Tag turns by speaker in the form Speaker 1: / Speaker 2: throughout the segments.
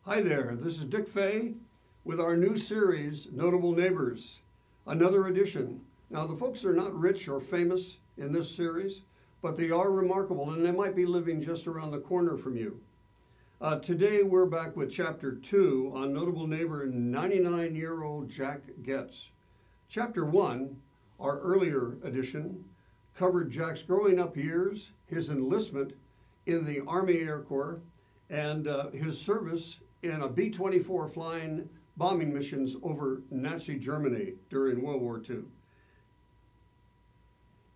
Speaker 1: Hi there, this is Dick Fay with our new series, Notable Neighbors, another edition. Now, the folks are not rich or famous in this series, but they are remarkable, and they might be living just around the corner from you. Today, we're back with Chapter 2 on notable neighbor 99-year-old Jack Goetz. Chapter 1, our earlier edition, covered Jack's growing up years, his enlistment in the Army Air Corps, and his service in a B-24 flying bombing missions over Nazi Germany during World War II.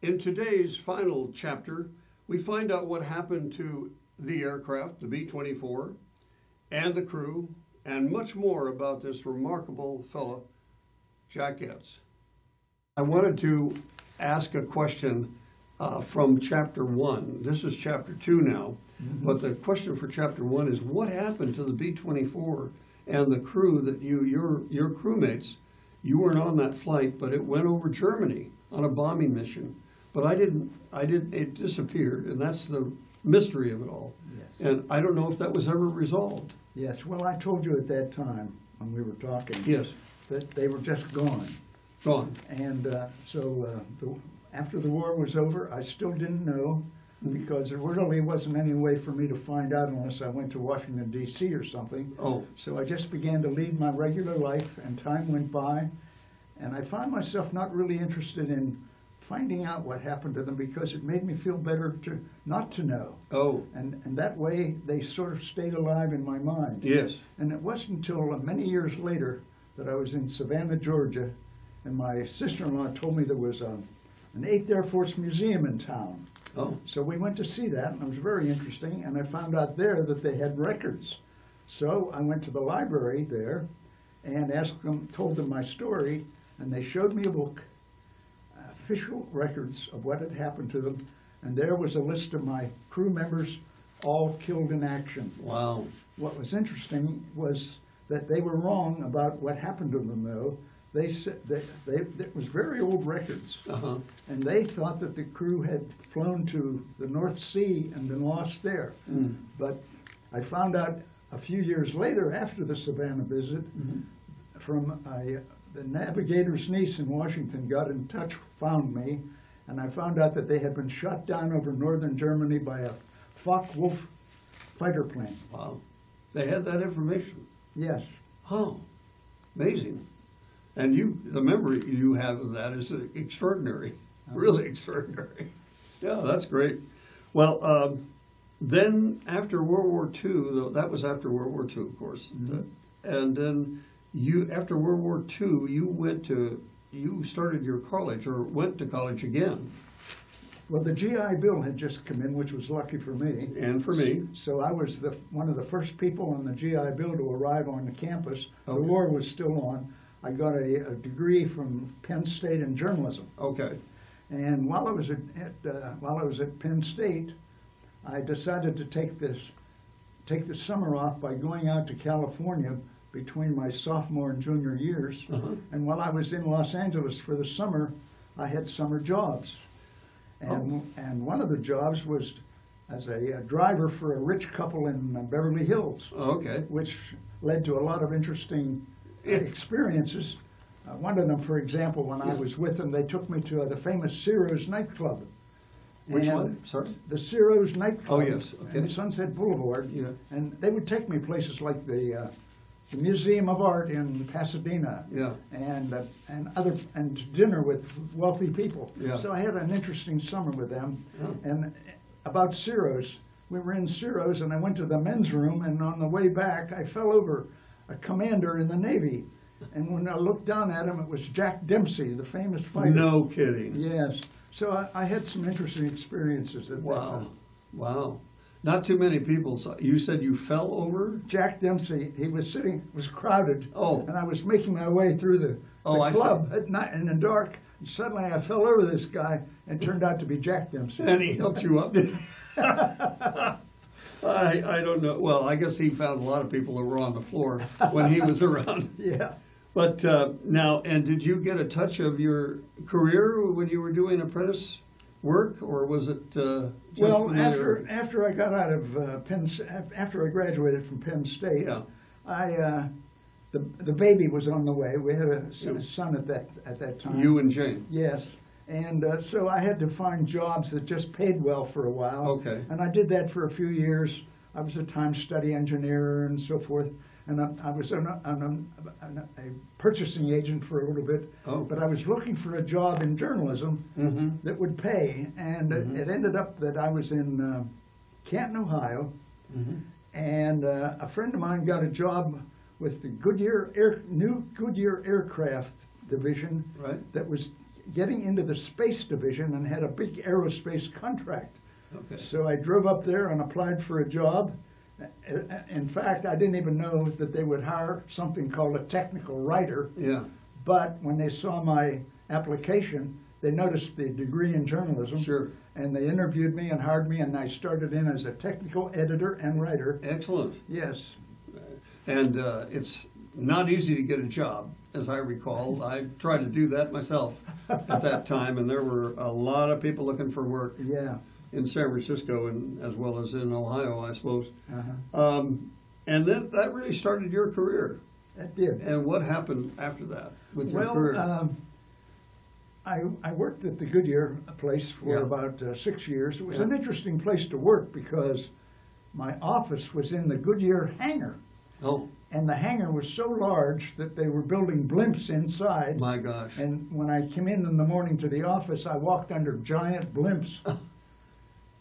Speaker 1: In today's final chapter, we find out what happened to the aircraft, the B-24, and the crew, and much more about this remarkable fellow, Jack Goetz. I wanted to ask a question from Chapter 1. This is Chapter 2 now. But the question for Chapter 1 is, what happened to the B-24 and the crew that your crewmates, you weren't on that flight, but it went over Germany on a bombing mission. But it disappeared, and that's the mystery of it all. Yes. And I don't know if that was ever resolved.
Speaker 2: Yes, well, I told you at that time when we were talking.
Speaker 1: Yes.
Speaker 2: That they were just gone.
Speaker 1: Gone.
Speaker 2: And after the war was over, I still didn't know, because there really wasn't any way for me to find out unless I went to Washington, D.C. or something.
Speaker 1: Oh.
Speaker 2: So I just began to lead my regular life, and time went by, and I found myself not really interested in finding out what happened to them, because it made me feel better not to know.
Speaker 1: Oh.
Speaker 2: And that way they sort of stayed alive in my mind.
Speaker 1: Yes.
Speaker 2: And it wasn't until many years later that I was in Savannah, Georgia, and my sister-in-law told me there was an 8th Air Force Museum in town.
Speaker 1: Oh.
Speaker 2: So we went to see that, and it was very interesting, and I found out there that they had records. So I went to the library there and told them my story, and they showed me a book, official records of what had happened to them, and there was a list of my crew members all killed in action.
Speaker 1: Wow.
Speaker 2: What was interesting was that they were wrong about what happened to them, though. They said that it was very old records, and they thought that the crew had flown to the North Sea and been lost there. But I found out a few years later, after the Savannah visit, from the navigator's niece in Washington got in touch, found me, and I found out that they had been shot down over northern Germany by a Focke-Wulf fighter plane.
Speaker 1: Wow. They had that information?
Speaker 2: Yes.
Speaker 1: Oh, amazing. And the memory you have of that is extraordinary, really extraordinary. Yeah, that's great. Well, then after World War II, that was after World War II, of course, and then after World War II, you started your college, or went to college again.
Speaker 2: Well, the GI Bill had just come in, which was lucky for me.
Speaker 1: And for me.
Speaker 2: So I was one of the first people on the GI Bill to arrive on the campus.
Speaker 1: Okay.
Speaker 2: The war was still on. I got a degree from Penn State in journalism.
Speaker 1: Okay.
Speaker 2: And while I was at Penn State, I decided to take the summer off by going out to California between my sophomore and junior years. And while I was in Los Angeles for the summer, I had summer jobs. And one of the jobs was as a driver for a rich couple in Beverly Hills.
Speaker 1: Okay.
Speaker 2: Which led to a lot of interesting experiences. One of them, for example, when I was with them, they took me to the famous Ciro's nightclub.
Speaker 1: Which one? Sorry?
Speaker 2: The Ciro's nightclub.
Speaker 1: Oh, yes. Okay.
Speaker 2: In Sunset Boulevard.
Speaker 1: Yeah.
Speaker 2: And they would take me places like the Museum of Art in Pasadena.
Speaker 1: Yeah.
Speaker 2: And dinner with wealthy people.
Speaker 1: Yeah.
Speaker 2: So I had an interesting summer with them.
Speaker 1: Yeah.
Speaker 2: And about Ciro's, we were in Ciro's, and I went to the men's room, and on the way back, I fell over a commander in the Navy. And when I looked down at him, it was Jack Dempsey, the famous fighter.
Speaker 1: No kidding.
Speaker 2: Yes. So I had some interesting experiences at that time.
Speaker 1: Wow. Not too many people saw. You said you fell over?
Speaker 2: Jack Dempsey, he was was crowded.
Speaker 1: Oh.
Speaker 2: And I was making my way through the club at night in the dark. And suddenly I fell over this guy, and it turned out to be Jack Dempsey.
Speaker 1: And he helped you up, did he? I don't know. Well, I guess he found a lot of people that were on the floor when he was around.
Speaker 2: Yeah.
Speaker 1: But now, and did you get a touch of your career when you were doing apprentice work, or was it just
Speaker 2: well,
Speaker 1: familiar?
Speaker 2: after I got out of after I graduated from Penn State,
Speaker 1: yeah.
Speaker 2: The baby was on the way. We had a son at that time.
Speaker 1: You and Jane.
Speaker 2: Yes. And so I had to find jobs that just paid well for a while.
Speaker 1: Okay.
Speaker 2: And I did that for a few years. I was a time study engineer and so forth. And I was a purchasing agent for a little bit.
Speaker 1: Oh.
Speaker 2: But I was looking for a job in journalism that would pay. And it ended up that I was in Canton, Ohio. And a friend of mine got a job with the new Goodyear aircraft division that was getting into the space division and had a big aerospace contract.
Speaker 1: Okay.
Speaker 2: So I drove up there and applied for a job. In fact, I didn't even know that they would hire something called a technical writer.
Speaker 1: Yeah.
Speaker 2: But when they saw my application, they noticed the degree in journalism.
Speaker 1: Sure.
Speaker 2: And they interviewed me and hired me, and I started in as a technical editor and writer.
Speaker 1: Excellent.
Speaker 2: Yes.
Speaker 1: And it's not easy to get a job, as I recall. I tried to do that myself at that time, and there were a lot of people looking for work.
Speaker 2: Yeah.
Speaker 1: In San Francisco and as well as in Ohio, I suppose.
Speaker 2: Uh-huh.
Speaker 1: And then that really started your career.
Speaker 2: That did.
Speaker 1: And what happened after that with your career?
Speaker 2: I worked at the Goodyear place for about 6 years. It was an interesting place to work because my office was in the Goodyear hangar.
Speaker 1: Oh.
Speaker 2: And the hangar was so large that they were building blimps inside.
Speaker 1: My gosh.
Speaker 2: And when I came in the morning to the office, I walked under giant blimps.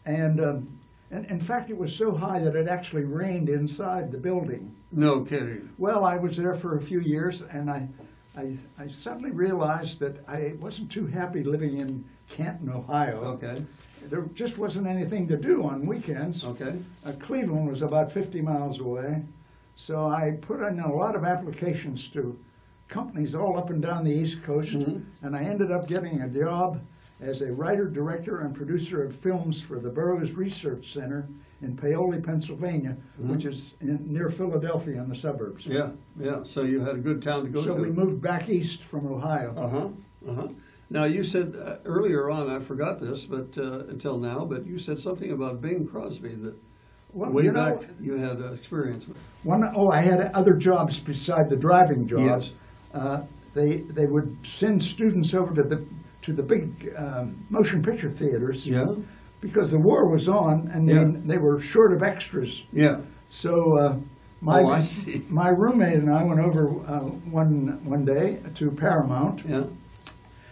Speaker 2: And in fact, it was so high that it actually rained inside the building.
Speaker 1: No kidding.
Speaker 2: Well, I was there for a few years, and I suddenly realized that I wasn't too happy living in Canton, Ohio.
Speaker 1: Okay.
Speaker 2: There just wasn't anything to do on weekends.
Speaker 1: Okay.
Speaker 2: Cleveland was about 50 miles away. So I put in a lot of applications to companies all up and down the East Coast, and I ended up getting a job as a writer, director, and producer of films for the Burroughs Research Center in Paoli, Pennsylvania, which is near Philadelphia in the suburbs.
Speaker 1: Yeah, yeah. So you had a good town to go to.
Speaker 2: So we moved back east from Ohio.
Speaker 1: Now you said earlier on, I forgot this, but until now, but you said something about Bing Crosby that way back you had experience with.
Speaker 2: I had other jobs beside the driving jobs.
Speaker 1: Yes.
Speaker 2: They would send students over to the big motion picture theaters.
Speaker 1: Yeah.
Speaker 2: Because the war was on, and they were short of extras.
Speaker 1: Yeah.
Speaker 2: So
Speaker 1: I see.
Speaker 2: My roommate and I went over one day to Paramount.
Speaker 1: Yeah.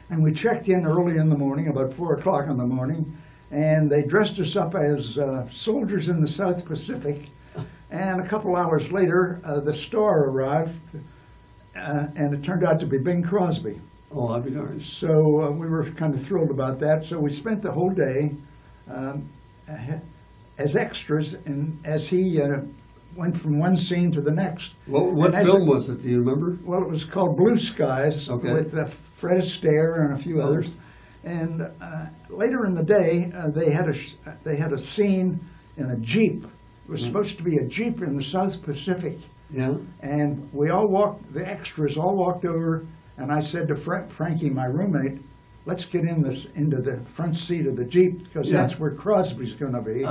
Speaker 2: And we checked in early in the morning, about 4 o'clock in the morning, and they dressed us up as soldiers in the South Pacific. And a couple hours later, the star arrived, and it turned out to be Bing Crosby.
Speaker 1: Oh, I'd be darned.
Speaker 2: So we were kind of thrilled about that. So we spent the whole day as extras, and as he went from one scene to the next.
Speaker 1: What film was it? Do you remember?
Speaker 2: Well, it was called Blue Skies with Fred Astaire and a few others. And later in the day, they had a scene in a Jeep. It was supposed to be a Jeep in the South Pacific.
Speaker 1: Yeah.
Speaker 2: And the extras all walked over, and I said to Frankie, my roommate, let's get into the front seat of the Jeep, because that's where Crosby's going to be.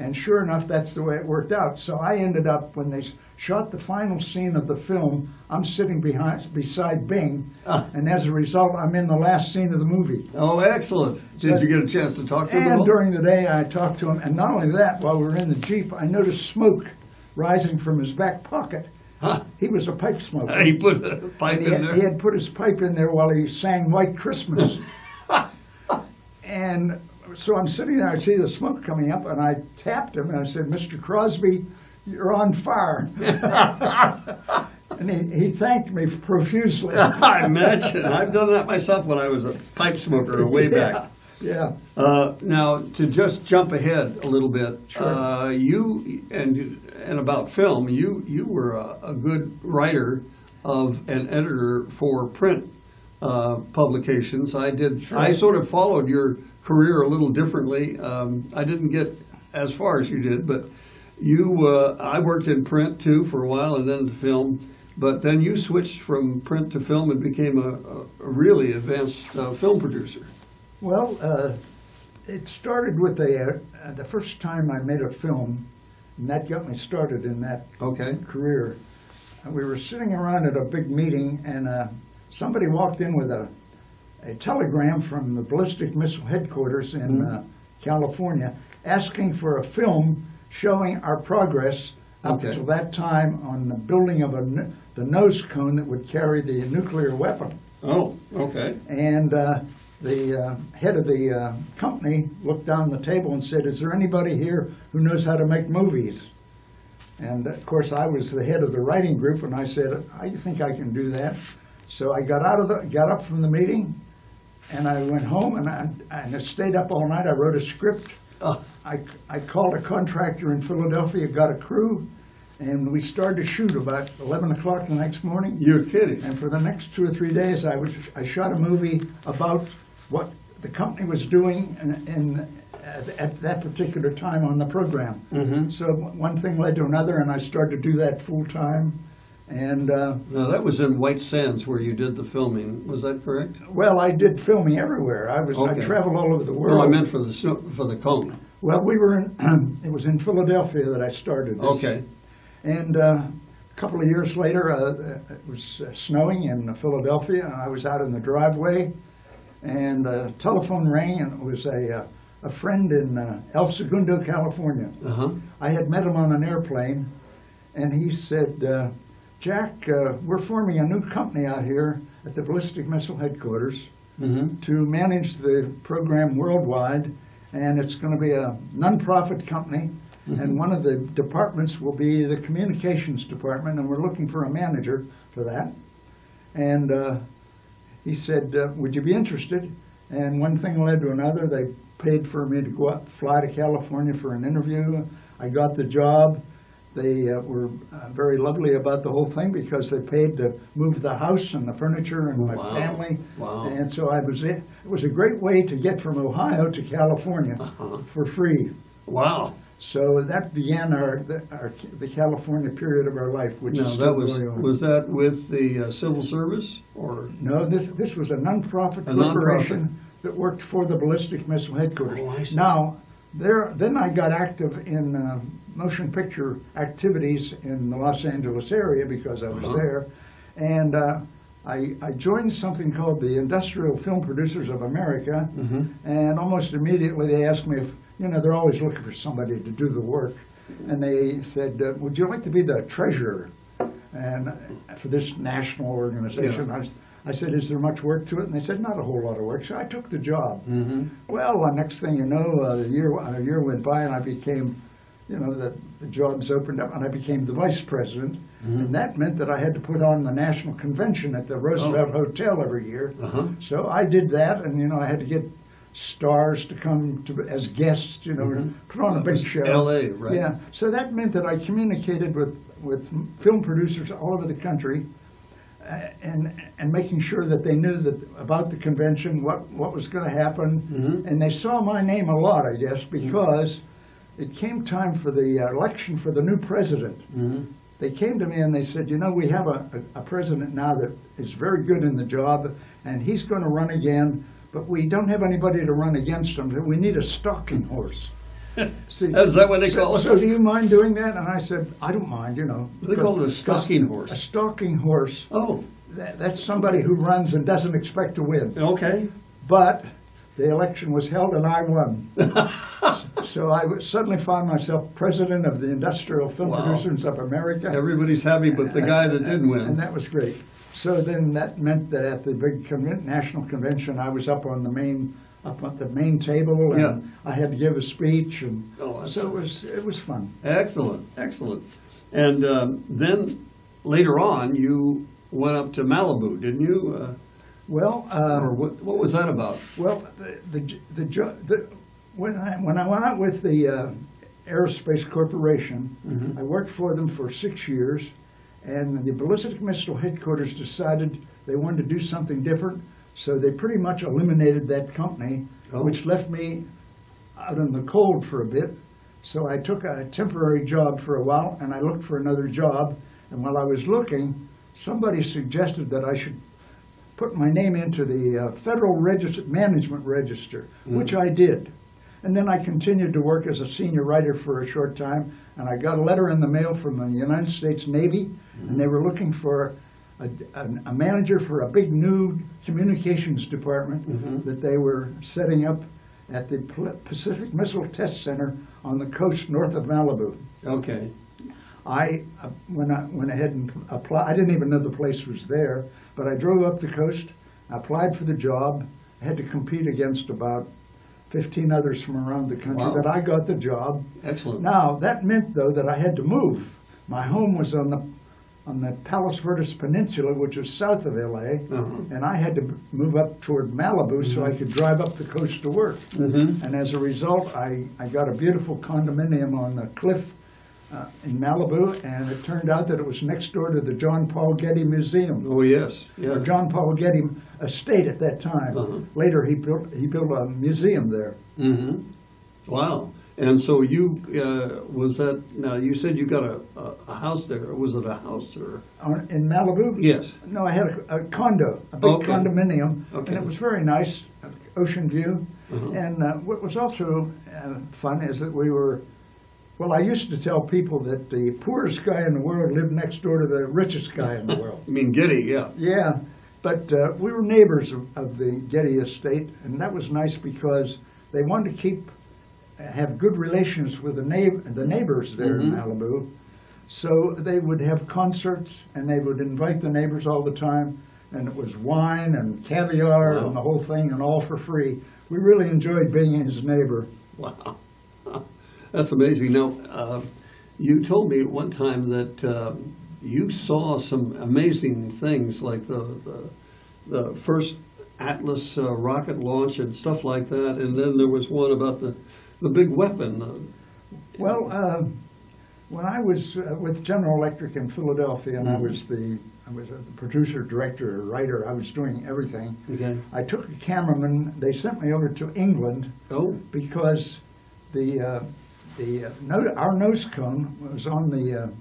Speaker 2: And sure enough, that's the way it worked out. So I ended up, when they shot the final scene of the film, I'm sitting beside Bing, and as a result, I'm in the last scene of the movie.
Speaker 1: Oh, excellent. Did you get a chance to talk to him?
Speaker 2: And during the day, I talked to him, and not only that, while we were in the Jeep, I noticed smoke rising from his back pocket. He was a pipe smoker.
Speaker 1: He put a pipe in there?
Speaker 2: He had put his pipe in there while he sang White Christmas. And so I'm sitting there, I see the smoke coming up, and I tapped him, and I said, Mr. Crosby, you're on fire. And he thanked me profusely.
Speaker 1: I imagine. I've done that myself when I was a pipe smoker way back.
Speaker 2: Yeah.
Speaker 1: Now, to just jump ahead a little bit,
Speaker 2: Sure.
Speaker 1: You and about film, you were a good writer of an editor for print publications. I did.
Speaker 2: Sure.
Speaker 1: I sort of followed your career a little differently. I didn't get as far as you did, but I worked in print too for a while, and then to film. But then you switched from print to film and became a really advanced film producer.
Speaker 2: Well, it started with the first time I made a film, and that got me started in that career. we were sitting around at a big meeting, and somebody walked in with a telegram from the ballistic missile headquarters in California, asking for a film showing our progress up until that time on the building of the nose cone that would carry the nuclear weapon.
Speaker 1: Oh, okay.
Speaker 2: And the head of the company looked down the table and said, "Is there anybody here who knows how to make movies?" And of course, I was the head of the writing group, and I said, "I think I can do that." So I got up from the meeting, and I went home, and I stayed up all night. I wrote a script. I called a contractor in Philadelphia, got a crew, and we started to shoot about 11 o'clock the next morning.
Speaker 1: You're kidding.
Speaker 2: And for the next 2 or 3 days, I shot a movie about what the company was doing at that particular time on the program. So one thing led to another, and I started to do that full time. And
Speaker 1: now that was in White Sands where you did the filming. Was that correct?
Speaker 2: Well, I did filming everywhere. I traveled all over the world.
Speaker 1: No, I meant for the cone.
Speaker 2: Well, we were in. It was in Philadelphia that I started this.
Speaker 1: Okay.
Speaker 2: And a couple of years later, it was snowing in Philadelphia, and I was out in the driveway, and a telephone rang, and it was a friend in El Segundo, California. I had met him on an airplane, and he said, "Jack, we're forming a new company out here at the ballistic missile headquarters to manage the program worldwide, and it's going to be a nonprofit company, and one of the departments will be the communications department, and we're looking for a manager for that." And he said, "Would you be interested?" And one thing led to another. They paid for me to go out, fly to California for an interview. I got the job. They were very lovely about the whole thing because they paid to move the house and the furniture and my family.
Speaker 1: Wow.
Speaker 2: And so it was a great way to get from Ohio to California for free.
Speaker 1: Wow.
Speaker 2: So that began the California period of our life, which is still going on.
Speaker 1: Was that with the civil service or?
Speaker 2: No, this was a nonprofit corporation that worked for the ballistic missile headquarters.
Speaker 1: Oh, I see.
Speaker 2: Now, then I got active in motion picture activities in the Los Angeles area because I was there, and I joined something called the Industrial Film Producers of America, and almost immediately they asked me if, they're always looking for somebody to do the work, and they said, "Would you like to be the treasurer and for this national organization?"
Speaker 1: Yeah.
Speaker 2: I said, "Is there much work to it?" And they said, "Not a whole lot of work." So I took the job. Well, the next thing you know, a year went by, and I became, the jobs opened up, and I became the vice president. And that meant that I had to put on the national convention at the Roosevelt Hotel every year. So I did that, and I had to get stars to come as guests, put on a big show.
Speaker 1: L.A., right?
Speaker 2: Yeah. So that meant that I communicated with film producers all over the country, and making sure that they knew about the convention, what was going to happen, and they saw my name a lot, I guess, because it came time for the election for the new president. They came to me and they said, "We have a president now that is very good in the job, and he's going to run again, but we don't have anybody to run against him. We need a stalking horse." See,
Speaker 1: is that what they call it?
Speaker 2: So do you mind doing that? And I said, "I don't mind,
Speaker 1: They call it a stalking horse.
Speaker 2: A stalking horse.
Speaker 1: Oh.
Speaker 2: That's somebody who runs and doesn't expect to win.
Speaker 1: Okay.
Speaker 2: But the election was held and I won. So I suddenly found myself president of the Industrial Film Producers of America.
Speaker 1: Everybody's happy but the guy that did win.
Speaker 2: And that was great. So then that meant that at the big national convention, I was up at the main table, and I had to give a speech, and so it was fun.
Speaker 1: Excellent. And then later on, you went up to Malibu, didn't you?
Speaker 2: Well,
Speaker 1: or what was that about?
Speaker 2: Well, when I went out with the Aerospace Corporation, I worked for them for 6 years, and the ballistic missile headquarters decided they wanted to do something different, so they pretty much eliminated that company, which left me out in the cold for a bit. So I took a temporary job for a while, and I looked for another job, and while I was looking, somebody suggested that I should put my name into the Federal Management Register, which I did. And then I continued to work as a senior writer for a short time, and I got a letter in the mail from the United States Navy, and they were looking for a manager for a big new communications department that they were setting up at the Pacific Missile Test Center on the coast north of Malibu.
Speaker 1: Okay.
Speaker 2: I went ahead and applied. I didn't even know the place was there, but I drove up the coast, applied for the job. I had to compete against about 15 others from around the country,
Speaker 1: Wow.
Speaker 2: but I got the job.
Speaker 1: Excellent.
Speaker 2: Now, that meant, though, that I had to move. My home was on the Palos Verdes Peninsula, which is south of L.A., and I had to move up toward Malibu so I could drive up the coast to work. And as a result, I got a beautiful condominium on the cliff in Malibu, and it turned out that it was next door to the John Paul Getty Museum.
Speaker 1: Oh, yes. Yeah.
Speaker 2: Or John Paul Getty estate at that time. Later, he built a museum there.
Speaker 1: Wow. And so you, was that, now you said you got a house there. Was it a house or?
Speaker 2: In Malibu?
Speaker 1: Yes.
Speaker 2: No, I had a condo, a big condominium, and it was very nice, ocean view. And what was also fun is that we were, well, I used to tell people that the poorest guy in the world lived next door to the richest guy in the world.
Speaker 1: You mean Getty, yeah.
Speaker 2: Yeah, but we were neighbors of the Getty estate, and that was nice because they wanted to have good relations with the neighbors there in Malibu. So they would have concerts, and they would invite the neighbors all the time, and it was wine and caviar and the whole thing, and all for free. We really enjoyed being his neighbor.
Speaker 1: Wow. That's amazing. Now, you told me at one time that you saw some amazing things, like the first Atlas rocket launch and stuff like that, and then there was one about the big weapon.
Speaker 2: Well, when I was with General Electric in Philadelphia, and I was the producer, director, writer, I was doing everything.
Speaker 1: Okay.
Speaker 2: I took a cameraman. They sent me over to England because our nose cone was on the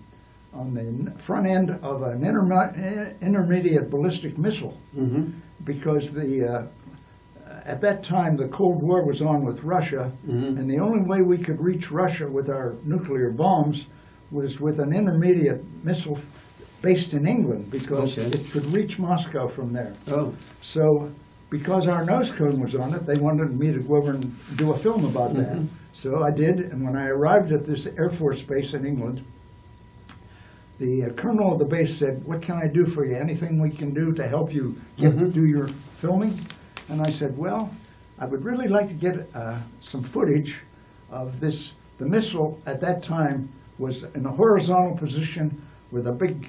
Speaker 2: front end of an intermediate ballistic missile, because at that time the Cold War was on with Russia, and the only way we could reach Russia with our nuclear bombs was with an intermediate missile based in England, because it could reach Moscow from there. So because our nose cone was on it, they wanted me to go over and do a film about that. So I did, and when I arrived at this Air Force base in England, the colonel of the base said, "What can I do for you? Anything we can do to help you do your filming?" And I said, "Well, I would really like to get some footage of this." The missile at that time was in a horizontal position with a big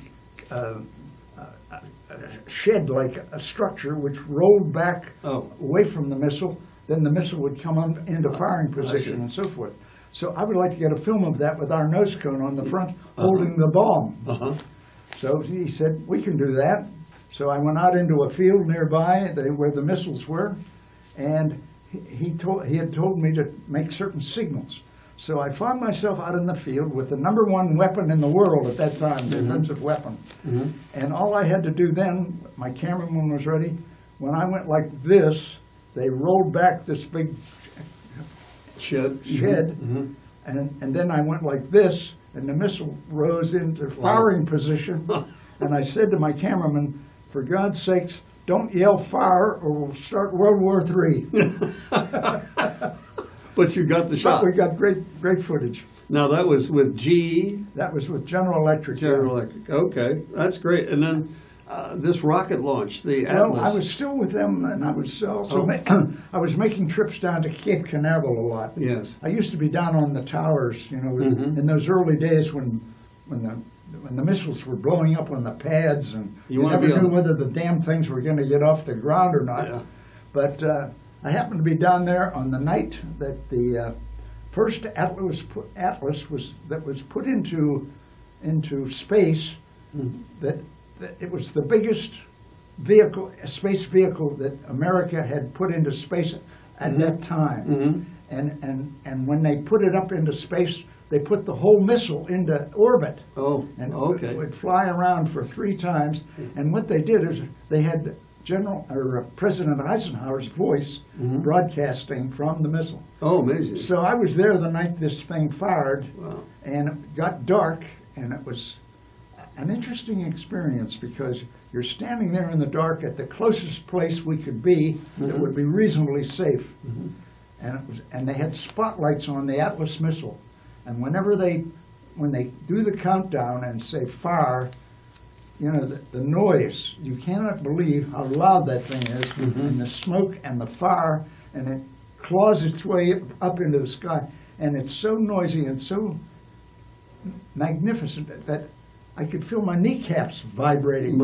Speaker 2: shed-like a structure which rolled back away from the missile. Then the missile would come into firing position and so forth. So I would like to get a film of that with our nose cone on the front holding the bomb. So he said, "We can do that." So I went out into a field nearby where the missiles were, and he had told me to make certain signals. So I found myself out in the field with the #1 weapon in the world at that time, defensive weapon. And all I had to do then, my cameraman was ready, when I went like this, they rolled back this big shed, and then I went like this, and the missile rose into firing position. And I said to my cameraman, "For God's sakes, don't yell fire or we'll start World War III.
Speaker 1: But you got the shot.
Speaker 2: But we got great footage.
Speaker 1: Now that was with GE?
Speaker 2: That was with General Electric.
Speaker 1: General Electric. Okay, that's great. And then this rocket launch, the Atlas.
Speaker 2: Well, I was still with them, and I was also I was making trips down to Cape Canaveral a lot.
Speaker 1: Yes.
Speaker 2: I used to be down on the towers, in those early days when the missiles were blowing up on the pads, and you never knew whether the damn things were going to get off the ground or not. Yeah. But I happened to be down there on the night that the first Atlas was put into space. That it was the biggest space vehicle that America had put into space at that time. And when they put it up into space, they put the whole missile into orbit.
Speaker 1: Oh,
Speaker 2: and
Speaker 1: okay.
Speaker 2: it would fly around for 3 times. And what they did is they had President Eisenhower's voice broadcasting from the missile.
Speaker 1: Oh, amazing.
Speaker 2: So I was there the night this thing fired,
Speaker 1: Wow.
Speaker 2: and it got dark, and it was an interesting experience because you're standing there in the dark at the closest place we could be that would be reasonably safe. And they had spotlights on the Atlas missile. And when they do the countdown and say fire, you know, the noise, you cannot believe how loud that thing is, and the smoke and the fire, and it claws its way up into the sky. And it's so noisy and so magnificent that I could feel my kneecaps vibrating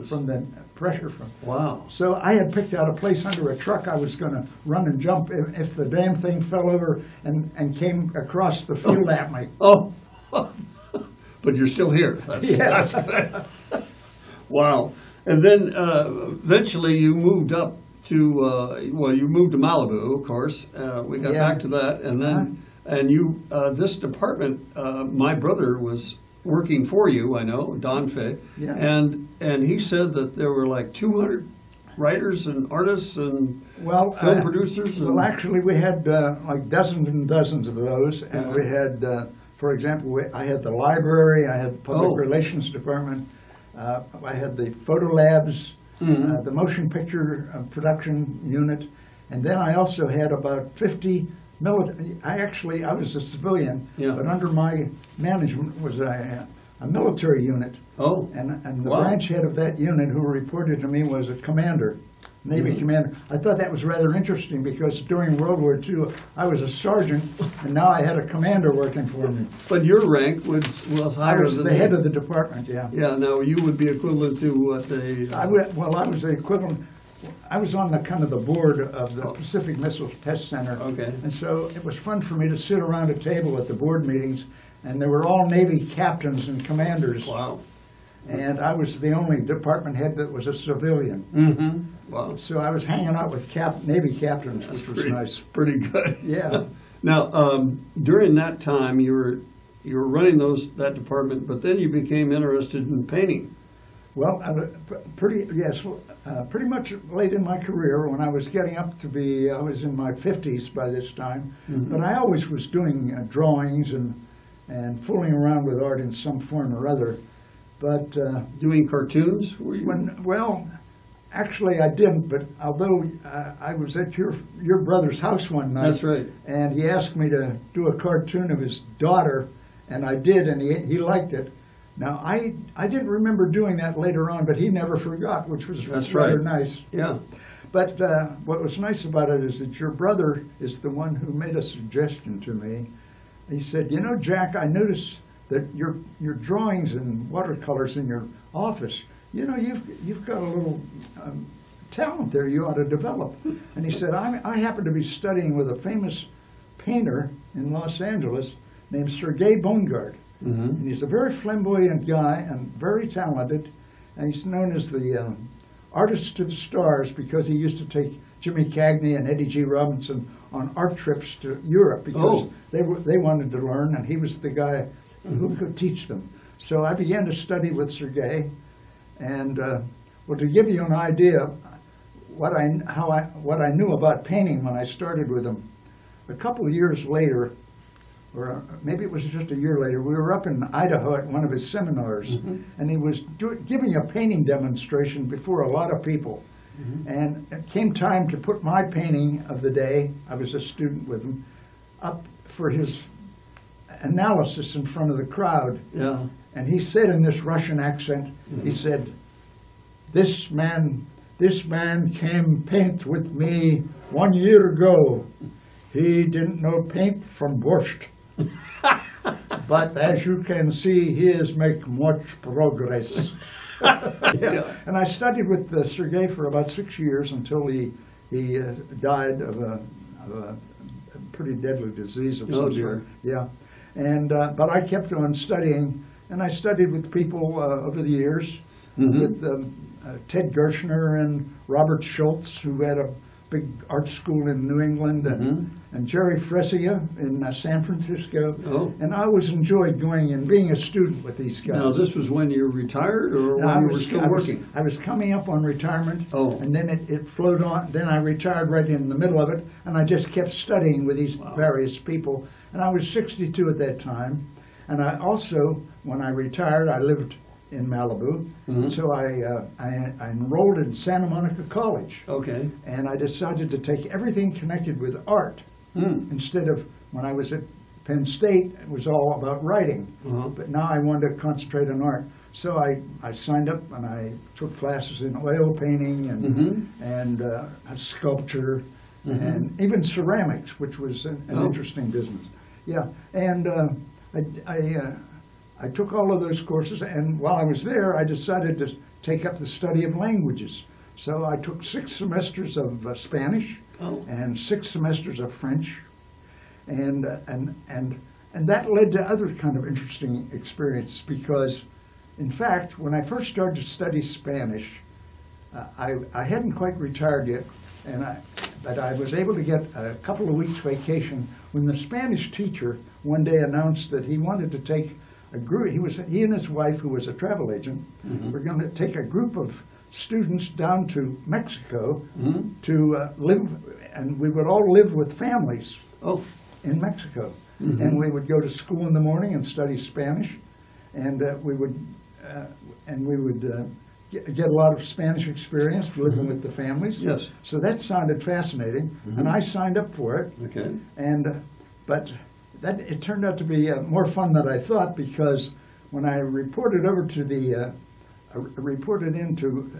Speaker 2: from the pressure from.
Speaker 1: Wow.
Speaker 2: So I had picked out a place under a truck I was going to run and jump if the damn thing fell over and came across the field at me.
Speaker 1: Oh, but you're still here.
Speaker 2: Yeah.
Speaker 1: Wow. And then eventually you moved up to, you moved to Malibu, of course. We got back to that. And then, and you, this department, my brother was working for you, I know, Don Fay.
Speaker 2: Yeah.
Speaker 1: And he said that there were like 200 writers and artists and film producers.
Speaker 2: Well, actually, we had like dozens and dozens of those. And we had, for example, I had the library, I had the public relations department, I had the photo labs, the motion picture production unit, and then I also had about 50 military. I was a civilian, but under my management was a military unit.
Speaker 1: Oh,
Speaker 2: and the branch head of that unit, who reported to me, was a commander, Navy commander. I thought that was rather interesting because during World War II, I was a sergeant, and now I had a commander working for me.
Speaker 1: But your rank was higher than
Speaker 2: I was the head of the department, yeah.
Speaker 1: Yeah, now you would be equivalent to what they...
Speaker 2: I was the equivalent. I was on the kind of the board of the Pacific Missile Test Center.
Speaker 1: Okay.
Speaker 2: And so it was fun for me to sit around a table at the board meetings, and they were all Navy captains and commanders.
Speaker 1: Wow.
Speaker 2: And I was the only department head that was a civilian.
Speaker 1: Wow.
Speaker 2: So I was hanging out with Navy captains, which was nice.
Speaker 1: Pretty good.
Speaker 2: Yeah.
Speaker 1: Now, during that time, you were running that department, but then you became interested in painting.
Speaker 2: Well, pretty much late in my career, when I was getting up to be, I was in my 50s by this time, but I always was doing drawings and fooling around with art in some form or other. But
Speaker 1: doing cartoons? Were you?
Speaker 2: Actually I didn't, but although I was at your brother's house one night.
Speaker 1: That's right.
Speaker 2: And he asked me to do a cartoon of his daughter, and I did, and he liked it. Now, I didn't remember doing that later on, but he never forgot, which was rather nice.
Speaker 1: Yeah.
Speaker 2: But what was nice about it is that your brother is the one who made a suggestion to me. He said, you know, Jack, I noticed that your drawings and watercolors in your office, you know, you've got a little talent there you ought to develop. And he said, I happen to be studying with a famous painter in Los Angeles named Sergei Bongard. And he's a very flamboyant guy and very talented, and he's known as the artist to the stars because he used to take Jimmy Cagney and Eddie G. Robinson on art trips to Europe because they wanted to learn, and he was the guy who could teach them. So I began to study with Sergei, and to give you an idea what I knew about painting when I started with him, a couple of years later, or maybe it was just a year later, we were up in Idaho at one of his seminars, and he was giving a painting demonstration before a lot of people. And it came time to put my painting of the day, I was a student with him, up for his analysis in front of the crowd.
Speaker 1: Yeah.
Speaker 2: And he said in this Russian accent, he said, this man came paint with me 1 year ago. He didn't know paint from borscht. But as you can see, he has made much progress. And I studied with Sergei for about 6 years until he died of a pretty deadly disease of some sort. Yeah. And but I kept on studying, and I studied with people over the years, with Ted Gershner and Robert Schultz, who had a big art school in New England, and Jerry Fresia in San Francisco.
Speaker 1: Oh.
Speaker 2: And I always enjoyed going and being a student with these guys.
Speaker 1: Now, this was when you retired or
Speaker 2: No,
Speaker 1: when you were still working?
Speaker 2: I was coming up on retirement,
Speaker 1: Oh.
Speaker 2: and then it flowed on. Then I retired right in the middle of it, and I just kept studying with these various people. And I was 62 at that time. And I also, when I retired, I lived in Malibu. So I enrolled in Santa Monica College.
Speaker 1: Okay.
Speaker 2: And I decided to take everything connected with art instead of when I was at Penn State, it was all about writing. But now I wanted to concentrate on art. So I signed up and I took classes in oil painting and sculpture and even ceramics, which was an interesting business. Yeah, and I took all of those courses, and while I was there, I decided to take up the study of languages. So I took 6 semesters of Spanish and 6 semesters of French, and that led to other kind of interesting experiences because, in fact, when I first started to study Spanish, I hadn't quite retired yet, but I was able to get a couple of weeks vacation when the Spanish teacher one day announced that he wanted to take a group. He and his wife, who was a travel agent, were going to take a group of students down to Mexico to live, and we would all live with families in Mexico. And we would go to school in the morning and study Spanish, and we would get a lot of Spanish experience living with the families.
Speaker 1: Yes.
Speaker 2: So that sounded fascinating, and I signed up for it.
Speaker 1: Okay.
Speaker 2: But it turned out to be more fun than I thought because when I reported over to the reported into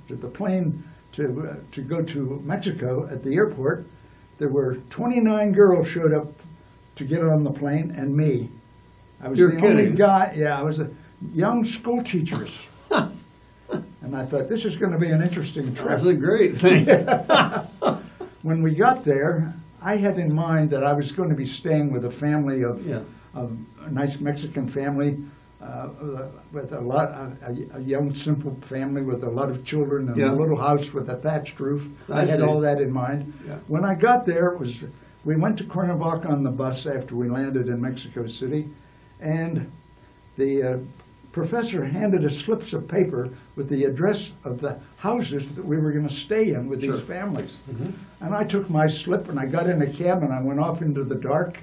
Speaker 2: the plane to go to Mexico at the airport, there were 29 girls showed up to get on the plane, and me. I was
Speaker 1: You're
Speaker 2: the only
Speaker 1: kidding.
Speaker 2: guy. Yeah, I was a young school teachers. And I thought, this is going to be an interesting trip.
Speaker 1: That's a great thing.
Speaker 2: When we got there, I had in mind that I was going to be staying with a family of a nice Mexican family, with a young, simple family with a lot of children and a little house with a thatched roof. I had all that in mind.
Speaker 1: Yeah.
Speaker 2: When I got there, we went to Cuernavaca on the bus after we landed in Mexico City, and the professor handed us slips of paper with the address of the houses that we were going to stay in with these families. And I took my slip and I got in a cab and I went off into the dark,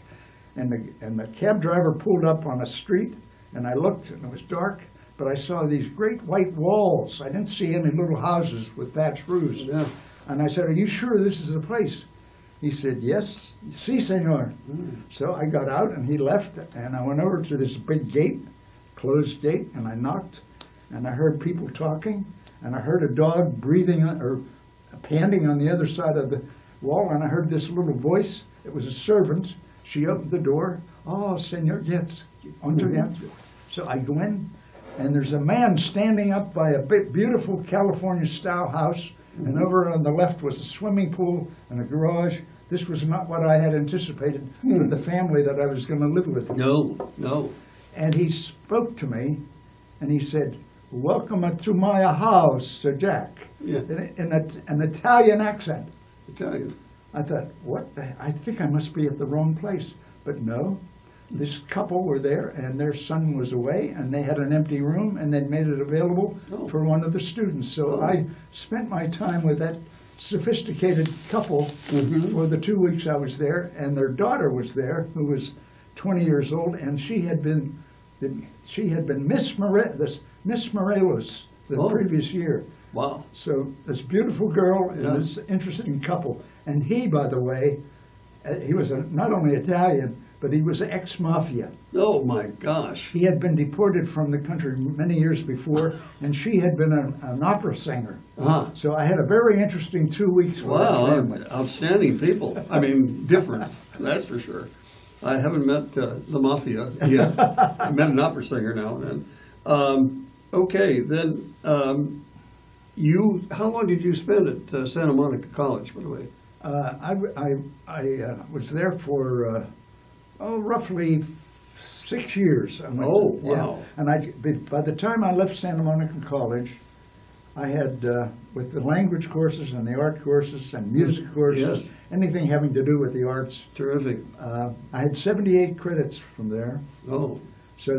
Speaker 2: and the cab driver pulled up on a street, and I looked and it was dark, but I saw these great white walls. I didn't see any little houses with thatched roofs.
Speaker 1: Yeah.
Speaker 2: And I said, "Are you sure this is the place?" He said, "Yes, sí, señor." So I got out and he left, and I went over to this big gate, closed gate, and I knocked, and I heard people talking, and I heard a dog breathing or panting on the other side of the wall, and I heard this little voice. It was a servant. She opened the door. "Oh, señor, yes, entre dentro." So I go in, and there's a man standing up by a big, beautiful California-style house, and over on the left was a swimming pool and a garage. This was not what I had anticipated for the family that I was going to live with.
Speaker 1: No, no.
Speaker 2: And he spoke to me, and he said, "Welcome to my house, Sir Jack,"
Speaker 1: Yeah.
Speaker 2: in an Italian accent.
Speaker 1: Italian.
Speaker 2: I thought, I think I must be at the wrong place. But no, this couple were there, and their son was away, and they had an empty room, and they'd made it available for one of the students. So I spent my time with that sophisticated couple for the 2 weeks I was there, and their daughter was there, who was 20 years old, and she had been Miss Morelos the previous year.
Speaker 1: Wow.
Speaker 2: So this beautiful girl and this interesting couple. And he, by the way, he was not only Italian, but he was ex-mafia.
Speaker 1: Oh my gosh.
Speaker 2: He had been deported from the country many years before, and she had been an opera singer. So I had a very interesting 2 weeks with that family.
Speaker 1: Outstanding people. I mean, different, that's for sure. I haven't met the mafia yet. I met an opera singer now and then. Okay, then how long did you spend at Santa Monica College, by the way?
Speaker 2: I was there for roughly 6 years.
Speaker 1: Oh, wow.
Speaker 2: And by the time I left Santa Monica College, I had, with the language courses and the art courses and music courses,
Speaker 1: Yes.
Speaker 2: anything having to do with the arts,
Speaker 1: Terrific.
Speaker 2: I had 78 credits from there.
Speaker 1: Oh,
Speaker 2: So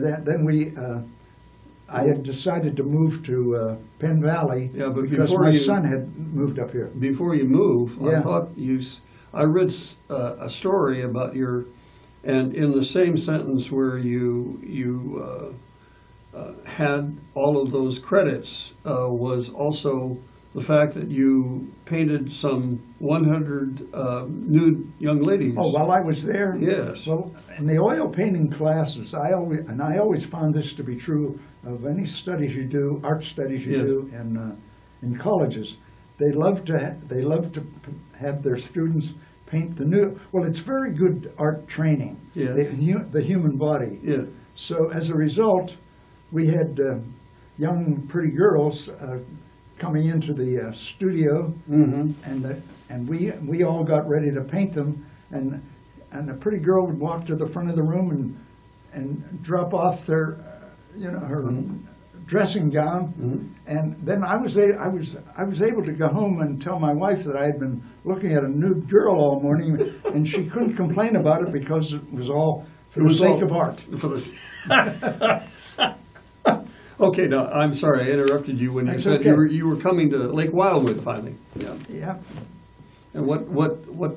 Speaker 2: I had decided to move to Penn Valley
Speaker 1: Yeah, but
Speaker 2: because
Speaker 1: before
Speaker 2: my
Speaker 1: you-
Speaker 2: son had moved up here.
Speaker 1: before you move, I
Speaker 2: Yeah.
Speaker 1: thought I read a story about and in the same sentence where you had all of those credits was also the fact that you painted some 100 nude young ladies.
Speaker 2: Oh, while I was there?
Speaker 1: Yes.
Speaker 2: Well, in the oil painting classes, I always found this to be true of any studies you do, art studies you
Speaker 1: Yeah.
Speaker 2: do in colleges. They love to have their students paint the new. Well, it's very good art training.
Speaker 1: Yeah.
Speaker 2: The human body.
Speaker 1: Yeah.
Speaker 2: So as a result, we had young, pretty girls coming into the studio,
Speaker 1: Mm-hmm.
Speaker 2: and we all got ready to paint them, and a pretty girl would walk to the front of the room and drop off her dressing gown,
Speaker 1: Mm-hmm.
Speaker 2: and then I was able to go home and tell my wife that I had been looking at a nude girl all morning, and she couldn't complain about it because it was all for the sake of art.
Speaker 1: For the. Okay, now I'm sorry I interrupted you when you
Speaker 2: That's
Speaker 1: said
Speaker 2: okay.
Speaker 1: you were coming to Lake Wildwood finally. Yeah.
Speaker 2: Yeah.
Speaker 1: And what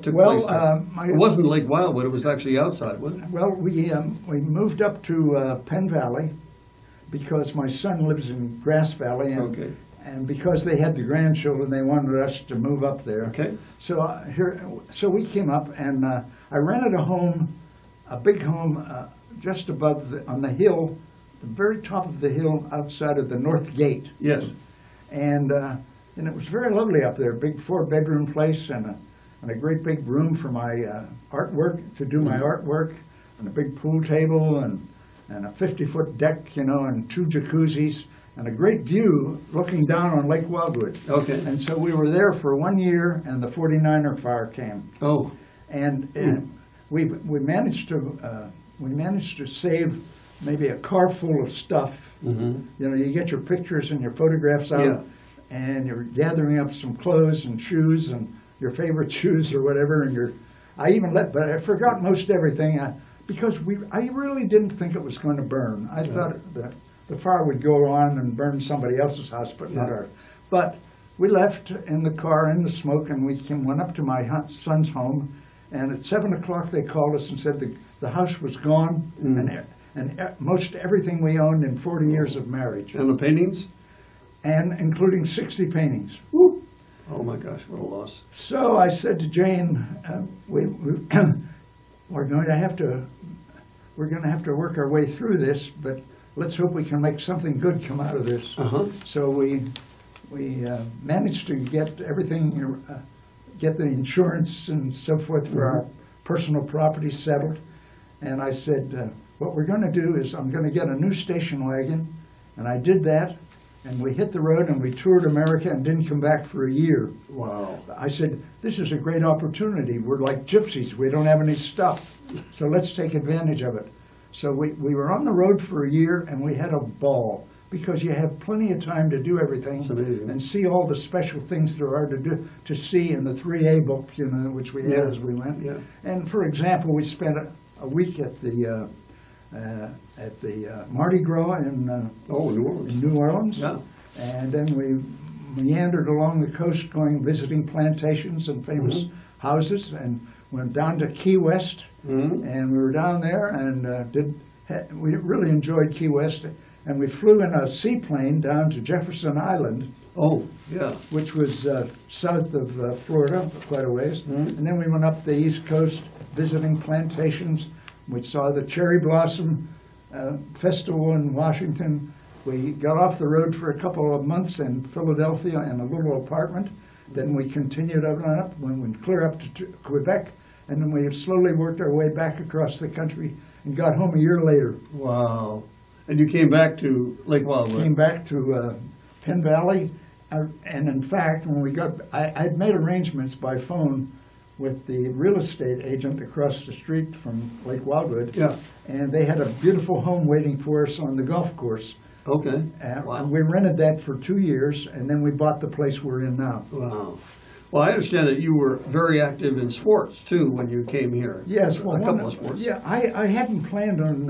Speaker 1: took
Speaker 2: Well,
Speaker 1: place there? It
Speaker 2: my,
Speaker 1: wasn't Lake Wildwood. It was actually outside, wasn't it?
Speaker 2: well, we moved up to Penn Valley because my son lives in Grass Valley,
Speaker 1: Okay.
Speaker 2: and because they had the grandchildren, they wanted us to move up there.
Speaker 1: Okay.
Speaker 2: So we came up, and I rented a big home, just above on the hill, the very top of the hill outside of the North Gate,
Speaker 1: Yes.
Speaker 2: and it was very lovely up there. Big 4-bedroom place, and a great big room for my artwork, to do my artwork, and a big pool table, and a 50-foot deck, and 2 jacuzzis, and a great view looking down on Lake Wildwood.
Speaker 1: Okay.
Speaker 2: And so we were there for 1 year, and the 49er fire came,
Speaker 1: Oh.
Speaker 2: and we managed to save maybe a car full of stuff.
Speaker 1: Mm-hmm.
Speaker 2: You get your pictures and your photographs out,
Speaker 1: Yeah.
Speaker 2: and you're gathering up some clothes and shoes and your favorite shoes or whatever, and but I forgot most everything because I really didn't think it was going to burn. I thought that the fire would go on and burn somebody else's house, but not
Speaker 1: Yeah.
Speaker 2: ours. But we left in the car in the smoke, and went up to my son's home, and at 7 o'clock they called us and said the house was gone, and most everything we owned in 40 years of marriage,
Speaker 1: And the paintings?
Speaker 2: and including 60 paintings.
Speaker 1: Woo. Oh my gosh, what a loss.
Speaker 2: So I said to Jane, we're going to have to work our way through this, but let's hope we can make something good come out of this.
Speaker 1: Uh-huh.
Speaker 2: So we managed to get everything, get the insurance and so forth for our personal property settled. And I said, what we're going to do is I'm going to get a new station wagon, and I did that. And we hit the road and we toured America and didn't come back for a year.
Speaker 1: Wow.
Speaker 2: I said, this is a great opportunity. We're like gypsies. We don't have any stuff. So let's take advantage of it. So we were on the road for a year, and we had a ball because you have plenty of time to do everything.
Speaker 1: It's amazing.
Speaker 2: And see all the special things there are to see in the 3A book, which we had as we went.
Speaker 1: Yeah.
Speaker 2: And for example, we spent a week at the Mardi Gras in
Speaker 1: New Orleans.
Speaker 2: New Orleans.
Speaker 1: Yeah.
Speaker 2: And then we meandered along the coast, visiting plantations and famous houses, and went down to Key West.
Speaker 1: Mm-hmm.
Speaker 2: And we were down there, and we really enjoyed Key West. And we flew in a seaplane down to Jefferson Island,
Speaker 1: Oh, yeah.
Speaker 2: which was south of Florida, quite a ways.
Speaker 1: Mhm.
Speaker 2: And then we went up the East Coast, visiting plantations. We saw the cherry blossom festival in Washington. We got off the road for a couple of months in Philadelphia in a little apartment. Then we continued on up, when we clear up to Quebec, and then we slowly worked our way back across the country and got home a year later.
Speaker 1: Wow. And you came back to Lake Wildwood?
Speaker 2: Came back to Penn Valley, and in fact, when we got, I'd made arrangements by phone with the real estate agent across the street from Lake Wildwood.
Speaker 1: Yeah.
Speaker 2: And they had a beautiful home waiting for us on the golf course.
Speaker 1: Okay.
Speaker 2: And
Speaker 1: Wow.
Speaker 2: we rented that for 2 years, and then we bought the place we're in now.
Speaker 1: Wow. Well, I understand that you were very active in sports too when you came here.
Speaker 2: Yes, well,
Speaker 1: a couple of sports.
Speaker 2: Yeah, I hadn't planned on,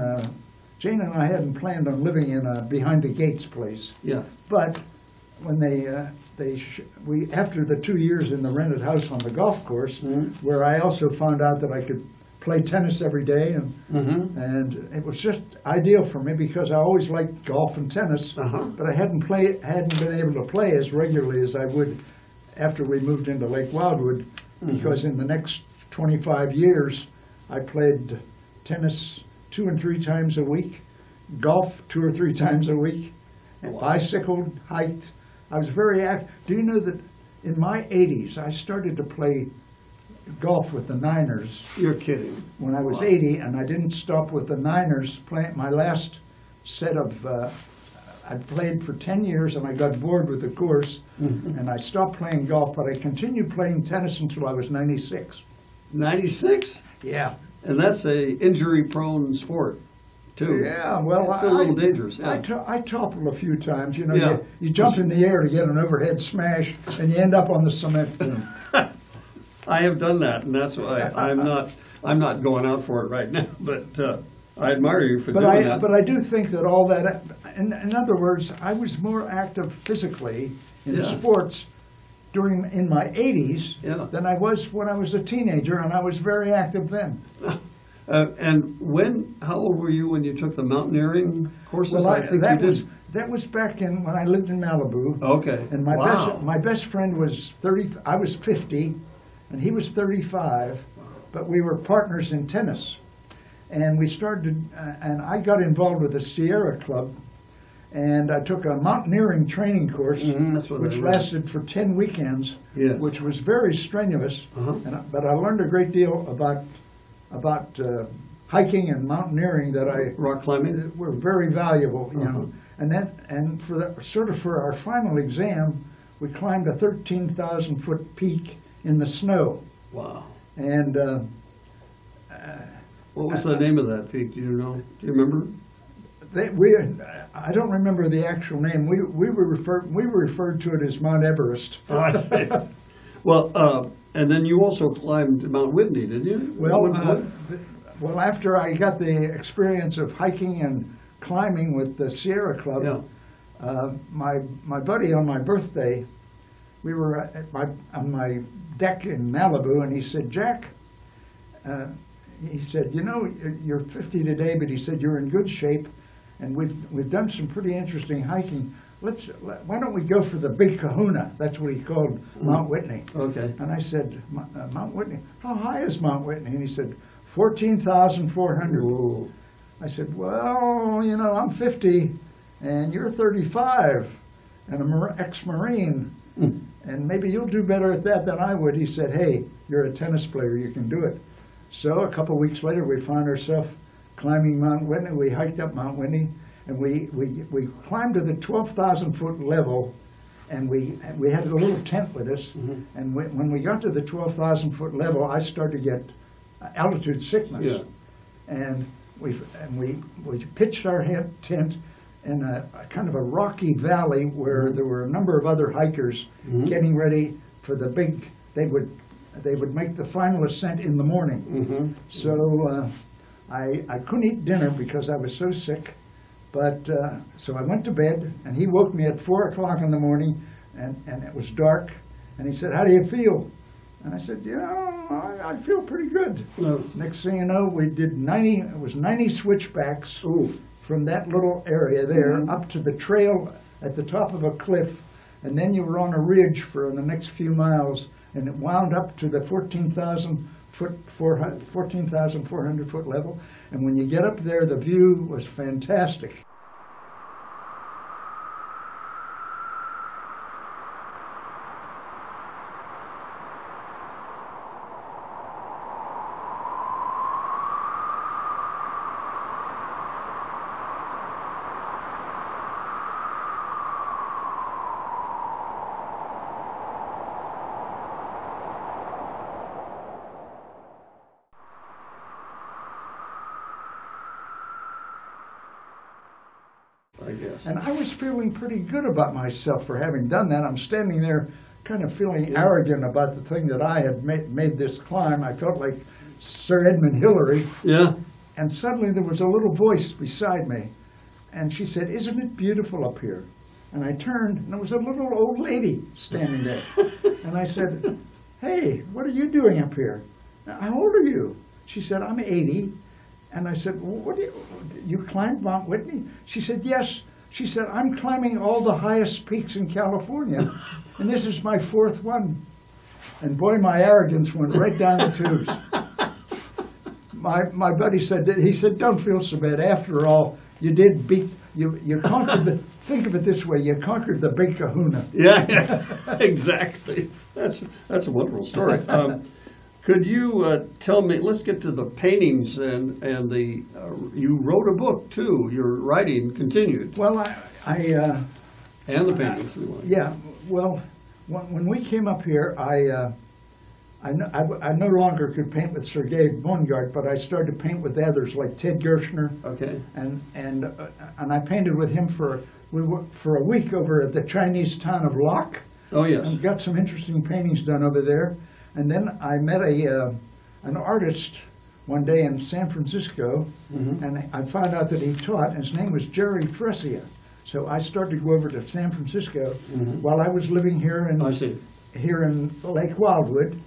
Speaker 2: Jane and I hadn't planned on living in a behind the gates place.
Speaker 1: Yeah.
Speaker 2: But when we after the 2 years in the rented house on the golf course, where I also found out that I could play tennis every day, and it was just ideal for me because I always liked golf and tennis, but I hadn't been able to play as regularly as I would after we moved into Lake Wildwood, because in the next 25 years I played tennis 2 and 3 times a week, golf 2 or 3 times a week, and bicycled, hiked. I was very active. Do you know that in my 80s I started to play golf with the Niners?
Speaker 1: You're kidding.
Speaker 2: When I was 80, and I didn't stop with the Niners. My last set of, I played for 10 years and I got bored with the course, and I stopped playing golf, but I continued playing tennis until I was 96.
Speaker 1: 96?
Speaker 2: Yeah.
Speaker 1: And that's a injury-prone sport, too.
Speaker 2: Yeah, well,
Speaker 1: it's a little dangerous.
Speaker 2: I
Speaker 1: Yeah.
Speaker 2: toppled a few times. You know,
Speaker 1: Yeah.
Speaker 2: you jump in the air to get an overhead smash, and you end up on the cement dune.
Speaker 1: I have done that, and that's why I'm not going out for it right now. But I admire you for doing that.
Speaker 2: But I do think that all that, in other words, I was more active physically in sports in my 80s than I was when I was a teenager, and I was very active then.
Speaker 1: And how old were you when you took the mountaineering courses?
Speaker 2: Well,
Speaker 1: I think you did.
Speaker 2: that was back when I lived in Malibu.
Speaker 1: Okay.
Speaker 2: And my best friend was 30. I was 50, and he was 35, but we were partners in tennis. And we started, and I got involved with the Sierra Club, and I took a mountaineering training course, which lasted for 10 weekends, which was very strenuous. But I learned a great deal about hiking and mountaineering that
Speaker 1: rock climbing
Speaker 2: were very valuable. You know, and for our final exam, we climbed a 13,000-foot peak in the snow.
Speaker 1: Wow.
Speaker 2: And
Speaker 1: what was the name of that peak? Do you know? Do you remember?
Speaker 2: I don't remember the actual name. We were referred to it as Mount Everest.
Speaker 1: Oh, I see. Well, and then you also climbed Mount Whitney, didn't you?
Speaker 2: Well, after I got the experience of hiking and climbing with the Sierra Club, my buddy on my birthday, we were on my deck in Malibu, and he said, "Jack," he said, "you know, you're 50 today, but he said you're in good shape, and we've done some pretty interesting hiking. Why don't we go for the Big Kahuna?" That's what he called Mount Whitney.
Speaker 1: Okay.
Speaker 2: And I said, "Mount Whitney? How high is Mount Whitney?" And he said, 14,400. I said, "Well, you know, I'm 50, and you're 35, and an ex-Marine, and maybe you'll do better at that than I would." He said, "Hey, you're a tennis player, you can do it." So a couple of weeks later, we found ourselves climbing Mount Whitney. We hiked up Mount Whitney, and we climbed to the 12,000-foot level, and we had a little tent with us. And when we got to the 12,000-foot level, I started to get altitude sickness.
Speaker 1: Yeah.
Speaker 2: And we pitched our tent in a kind of a rocky valley where there were a number of other hikers getting ready for the big. They would make the final ascent in the morning. So I couldn't eat dinner because I was so sick. But so I went to bed, and he woke me at 4 o'clock in the morning, and it was dark. And he said, "How do you feel?" And I said, "You know, I feel pretty good." Next thing you know, we did 90 switchbacks from that little area there up to the trail at the top of a cliff, and then you were on a ridge for the next few miles, and it wound up to the 14,400 foot level. And when you get up there, the view was fantastic.
Speaker 1: I guess.
Speaker 2: And I was feeling pretty good about myself for having done that. I'm standing there kind of feeling arrogant about the thing that I had made this climb. I felt like Sir Edmund Hillary.
Speaker 1: Yeah.
Speaker 2: And suddenly there was a little voice beside me. And she said, "Isn't it beautiful up here?" And I turned, and there was a little old lady standing there. And I said, "Hey, what are you doing up here? How old are you?" She said, "I'm 80. And I said, "Well, what do you climbed Mount Whitney?" She said, "Yes." She said, "I'm climbing all the highest peaks in California, and this is my 4th one." And boy, my arrogance went right down the tubes. My buddy said, "Don't feel so bad. After all, you did beat, you conquered the, think of it this way, you conquered the Big Kahuna."
Speaker 1: Yeah, exactly. That's a wonderful story. Could you tell me? Let's get to the paintings and the. You wrote a book too. Your writing continued.
Speaker 2: Well,
Speaker 1: and the paintings.
Speaker 2: Yeah. Well, when we came up here, I no longer could paint with Sergei Bongard, but I started to paint with others like Ted Gershner.
Speaker 1: Okay.
Speaker 2: And I painted with him for a week over at the Chinese town of Locke.
Speaker 1: Oh yes.
Speaker 2: And got some interesting paintings done over there. And then I met an artist one day in San Francisco, and I found out that he taught. And his name was Jerry Fresia. So I started to go over to San Francisco while I was living here in Lake Wildwood,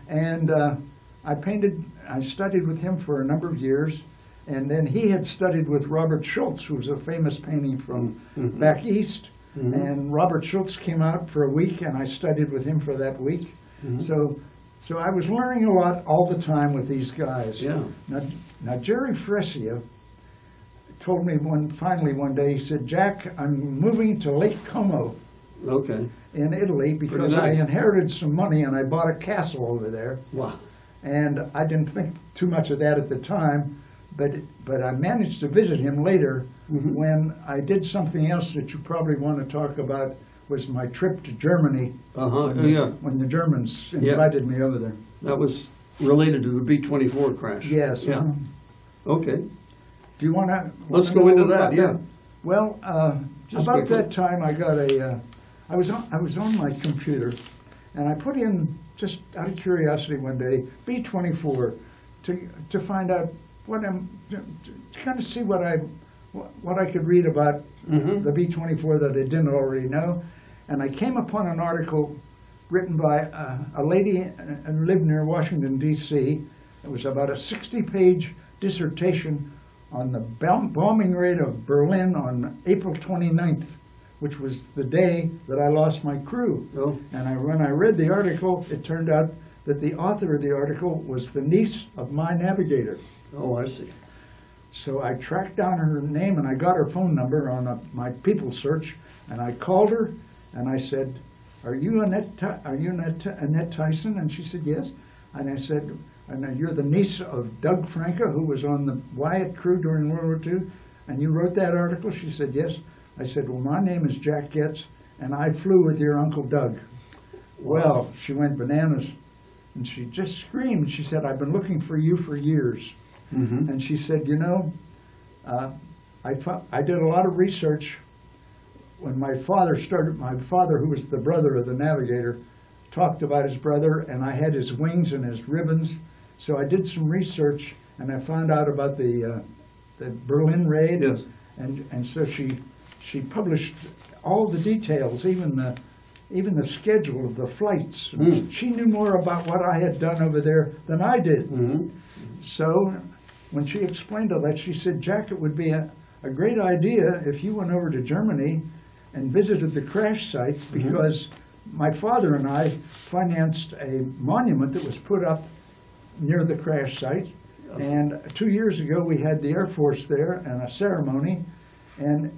Speaker 2: and I studied with him for a number of years, and then he had studied with Robert Schultz, who was a famous painting from back east, and Robert Schultz came out for a week, and I studied with him for that week. So I was learning a lot all the time with these guys.
Speaker 1: Yeah.
Speaker 2: Now Jerry Fresia told me finally one day, he said, "Jack, I'm moving to Lake Como."
Speaker 1: Okay.
Speaker 2: In Italy, because I inherited some money and I bought a castle over there.
Speaker 1: Wow.
Speaker 2: And I didn't think too much of that at the time, but I managed to visit him later when I did something else that you probably want to talk about, was my trip to Germany. When the Germans invited me over there.
Speaker 1: That was related to the B-24 crash.
Speaker 2: Yes.
Speaker 1: Yeah. Okay.
Speaker 2: Do you want to?
Speaker 1: Let's go into that. Yeah.
Speaker 2: Well, about that time, I got I was on my computer, and I put in, just out of curiosity one day, B-24 to find out to kind of see what I could read about the B-24 that I didn't already know, and I came upon an article written by a lady who lived near Washington D.C. It was about a 60-page dissertation on the bombing raid of Berlin on April 29th. Which was the day that I lost my crew.
Speaker 1: Oh.
Speaker 2: And when I read the article, it turned out that the author of the article was the niece of my navigator.
Speaker 1: Oh, I see.
Speaker 2: So I tracked down her name, and I got her phone number on my people search, and I called her, and I said, "Are you Annette Tyson?" And she said, "Yes." And I said, "And you're the niece of Doug Franca, who was on the Wyatt crew during World War II, and you wrote that article?" She said, "Yes." I said, "Well, my name is Jack Goetz, and I flew with your Uncle Doug." Well, she went bananas, and she just screamed. She said, "I've been looking for you for years." And she said, "You know, I did a lot of research when my father, who was the brother of the navigator, talked about his brother, and I had his wings and his ribbons. So I did some research, and I found out about the Berlin raid."
Speaker 1: Yes.
Speaker 2: And so she published all the details, even the schedule of the flights. She knew more about what I had done over there than I did. So when she explained all that, she said, "Jack, it would be a great idea if you went over to Germany and visited the crash site, because my father and I financed a monument that was put up near the crash site. And 2 years ago, we had the Air Force there and a ceremony, and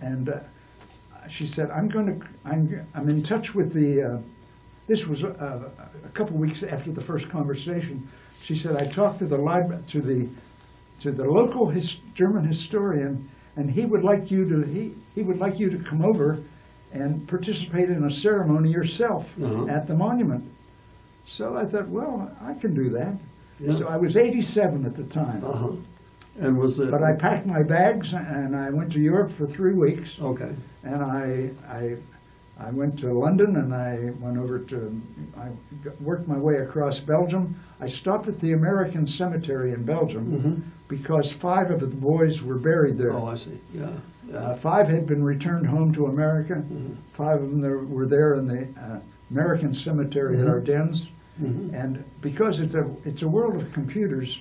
Speaker 2: she said, I'm in touch with the, this was a couple weeks after the first conversation. She said, I talked to the local German historian, and he would like you to come over and participate in a ceremony yourself at the monument. So I thought, well, I can do that. Yeah. So I was 87 at the time.
Speaker 1: And was the...
Speaker 2: But I packed my bags and I went to Europe for 3 weeks.
Speaker 1: Okay.
Speaker 2: And I went to London and I went over to, worked my way across Belgium. I stopped at the American cemetery in Belgium because 5 of the boys were buried there.
Speaker 1: Oh, I see. Yeah.
Speaker 2: 5 had been returned home to America. 5 of them were there in the American cemetery at Ardennes. And because it's a world of computers,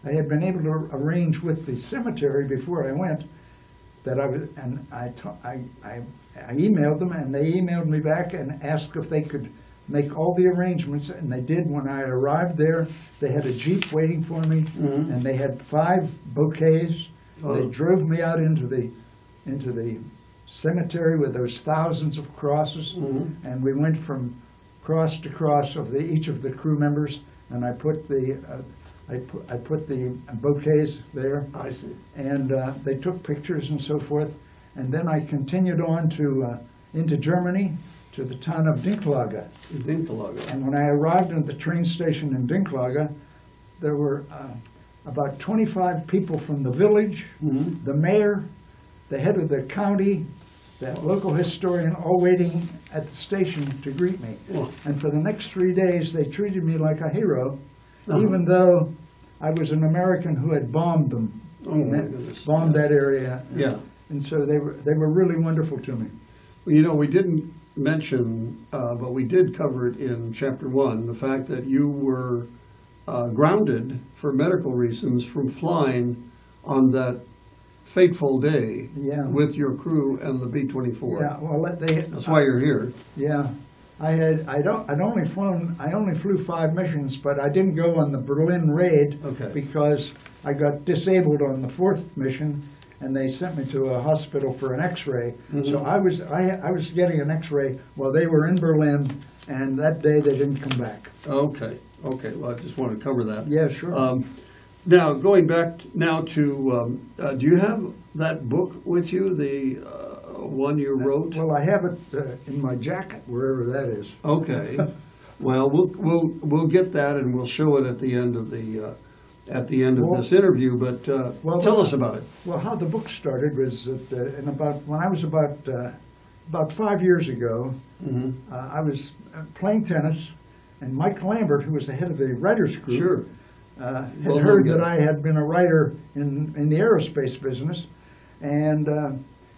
Speaker 2: I had been able to arrange with the cemetery before I went that I emailed them, and they emailed me back and asked if they could make all the arrangements, and they did. When I arrived there, they had a Jeep waiting for me, and they had 5 bouquets. They drove me out into the cemetery with those thousands of crosses, and we went from cross to cross of each of the crew members, and I put the bouquets there.
Speaker 1: I see.
Speaker 2: And they took pictures and so forth. And then I continued on into Germany, to the town of Dinklage.
Speaker 1: Dinklage.
Speaker 2: And when I arrived at the train station in Dinklage, there were about 25 people from the village, the mayor, the head of the county, the local historian, all waiting at the station to greet me. And for the next 3 days, they treated me like a hero, even though I was an American who had bombed them, bombed that area.
Speaker 1: Yeah.
Speaker 2: And so they were really wonderful to me.
Speaker 1: Well, you know, we didn't mention, but we did cover it in Chapter 1, the fact that you were grounded for medical reasons from flying on that fateful day with your crew and the B-24.
Speaker 2: Yeah, well,
Speaker 1: that's why you're here.
Speaker 2: Yeah, I only flew 5 missions, but I didn't go on the Berlin raid because I got disabled on the 4th mission, and they sent me to a hospital for an X-ray. So I was getting an X-ray while they were in Berlin, and that day they didn't come back.
Speaker 1: Okay. Well, I just want to cover that.
Speaker 2: Yeah, sure.
Speaker 1: Now, going back now to, do you have that book with you, the one you wrote?
Speaker 2: Well, I have it in my jacket, wherever that is.
Speaker 1: Okay. Well, we'll get that and we'll show it at the end of this interview. But tell us about it.
Speaker 2: Well, how the book started was that when I was about 5 years ago, I was playing tennis, and Mike Lambert, who was the head of the writers group, had heard that I had been a writer in the aerospace business, and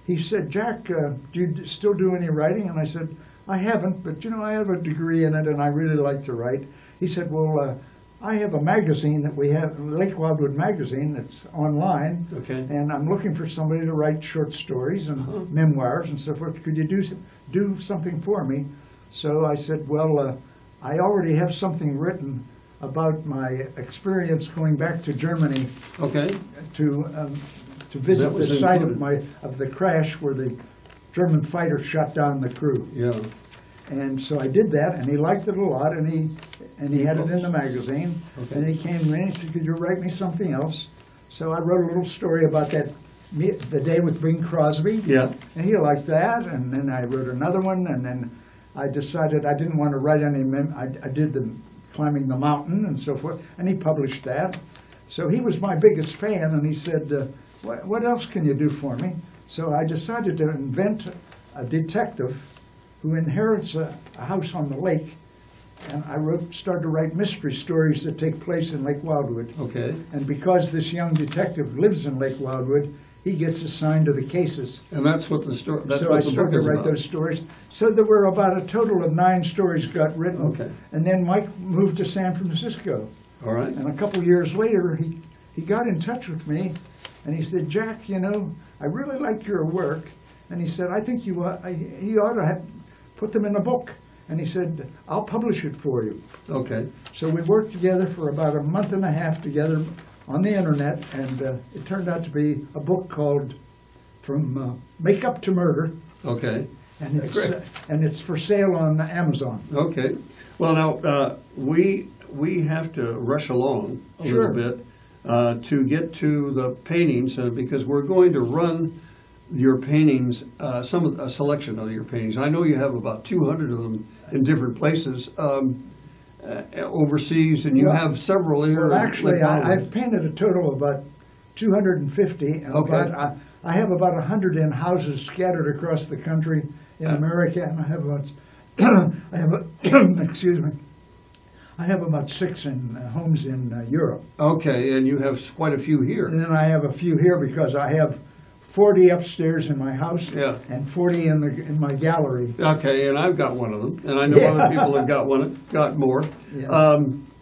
Speaker 2: he said, "Jack, do you still do any writing?" And I said, "I haven't, but you know, I have a degree in it, and I really like to write." He said, "Well, I have a magazine that we have, Lake Wildwood Magazine, that's online, and I'm looking for somebody to write short stories and memoirs and so forth. Could you do something for me?" So I said, "Well, I already have something written about my experience going back to Germany to visit the site of the crash where the German fighter shot down the crew."
Speaker 1: Yeah.
Speaker 2: And so I did that, and he liked it a lot, and he had it in the magazine. And he came to me and he said, "Could you write me something else?" So I wrote a little story about the day with Bing Crosby.
Speaker 1: Yeah.
Speaker 2: And he liked that, and then I wrote another one, and then I decided I didn't want to write any. I did the climbing the mountain and so forth, and he published that. So he was my biggest fan, and he said, what else can you do for me? So I decided to invent a detective who inherits a house on the lake, and I started to write mystery stories that take place in Lake Wildwood.
Speaker 1: Okay.
Speaker 2: And because this young detective lives in Lake Wildwood, he gets assigned to the cases.
Speaker 1: And that's what the story.
Speaker 2: So I started to write those stories. So there were about a total of 9 stories got written.
Speaker 1: Okay.
Speaker 2: And then Mike moved to San Francisco.
Speaker 1: All right.
Speaker 2: And a couple of years later, he got in touch with me, and he said, "Jack, you know, I really like your work." And he said, "I think you ought to put them in a book." And he said, "I'll publish it for you."
Speaker 1: Okay.
Speaker 2: So we worked together for about a month and a half together on the internet, and it turned out to be a book called From Makeup to Murder.
Speaker 1: Okay.
Speaker 2: And it's for sale on Amazon.
Speaker 1: Okay. Well, now we have to rush along a little bit to get to the paintings because we're going to run your paintings, a selection of your paintings. I know you have about 200 of them in different places overseas, and you have several here.
Speaker 2: Well, actually, I've painted a total of about 250. And
Speaker 1: Okay.
Speaker 2: I have about 100 in houses scattered across the country in America, and I have about, excuse me, I have about 6 in homes in Europe.
Speaker 1: Okay, and you have quite a few here.
Speaker 2: And then I have a few here because I have 40 upstairs in my house
Speaker 1: Yeah.
Speaker 2: and 40 in my gallery.
Speaker 1: Okay, and I've got one of them, and I know other people have got more.
Speaker 2: Yeah.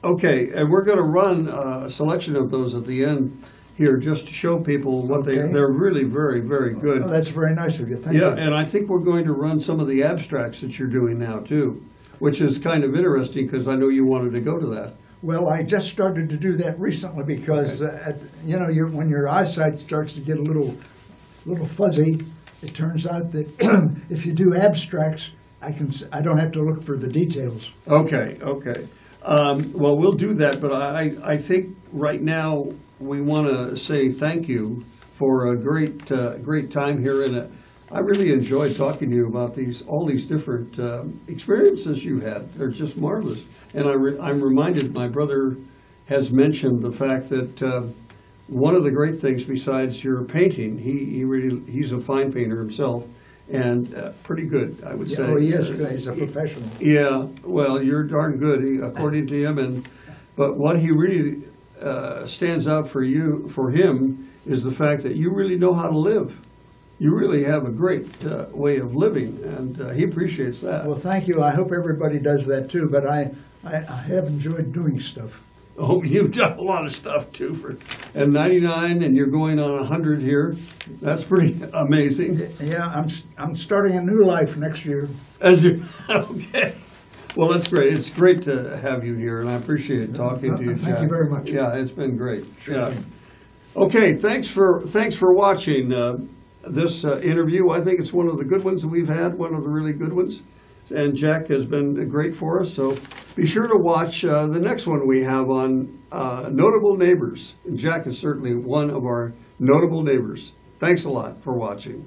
Speaker 1: Okay, and we're going to run a selection of those at the end here, just to show people what
Speaker 2: Okay.
Speaker 1: they're really very, very good.
Speaker 2: Oh, that's very nice of you. Thank you.
Speaker 1: Yeah, and I think we're going to run some of the abstracts that you're doing now too, which is kind of interesting because I know you wanted to go to that.
Speaker 2: Well, I just started to do that recently because, when your eyesight starts to get a little fuzzy, it turns out that if you do abstracts, I don't have to look for the details.
Speaker 1: Okay, okay. Well, we'll do that, but I think right now we want to say thank you for a great time here, and I really enjoyed talking to you about all these different experiences you had. They're just marvelous, and I'm reminded my brother has mentioned the fact that one of the great things besides your painting, he's a fine painter himself, and pretty good, I would say.
Speaker 2: Oh, he is. He's a professional.
Speaker 1: Yeah, well, you're darn good, according to him. But what he really stands out for him, is the fact that you really know how to live. You really have a great way of living, and he appreciates that.
Speaker 2: Well, thank you. I hope everybody does that too. But I have enjoyed doing stuff.
Speaker 1: Oh, you've done a lot of stuff too and 99, and you're going on 100 here. That's pretty amazing.
Speaker 2: Yeah, I'm starting a new life next year.
Speaker 1: Okay. Well, that's great. It's great to have you here, and I appreciate talking to you, Jack.
Speaker 2: Thank you very much.
Speaker 1: Yeah, it's been great.
Speaker 2: Sure.
Speaker 1: Yeah. Okay, thanks for watching this interview. I think it's one of the good ones that we've had, one of the really good ones. And Jack has been great for us. So be sure to watch the next one we have on notable neighbors. And Jack is certainly one of our notable neighbors. Thanks a lot for watching.